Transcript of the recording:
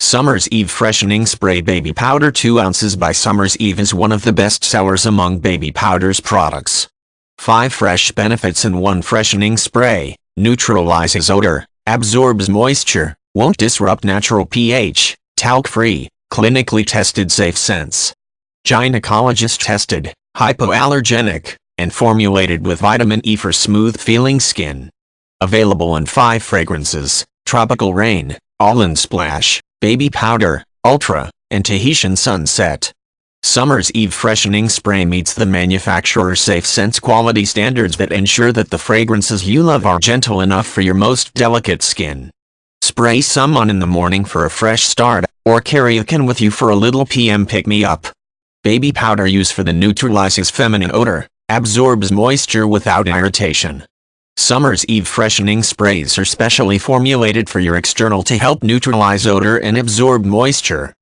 Summer's Eve Freshening Spray Baby Powder 2 ounces by Summer's Eve is one of the best sellers among baby powders products. 5 fresh benefits in one freshening spray: neutralizes odor, absorbs moisture, won't disrupt natural pH, talc-free, clinically tested safe scents. Gynecologist tested, hypoallergenic, and formulated with vitamin E for smooth-feeling skin. Available in 5 fragrances: Tropical Rain, All-in Splash, Baby Powder, Ultra, and Tahitian Sunset. Summer's Eve Freshening Spray meets the manufacturer's safe scents quality standards that ensure that the fragrances you love are gentle enough for your most delicate skin. Spray some on in the morning for a fresh start, or carry a can with you for a little PM pick-me-up. Baby powder use for the neutralizes feminine odor, absorbs moisture without irritation. Summer's Eve Freshening Sprays are specially formulated for your external to help neutralize odor and absorb moisture.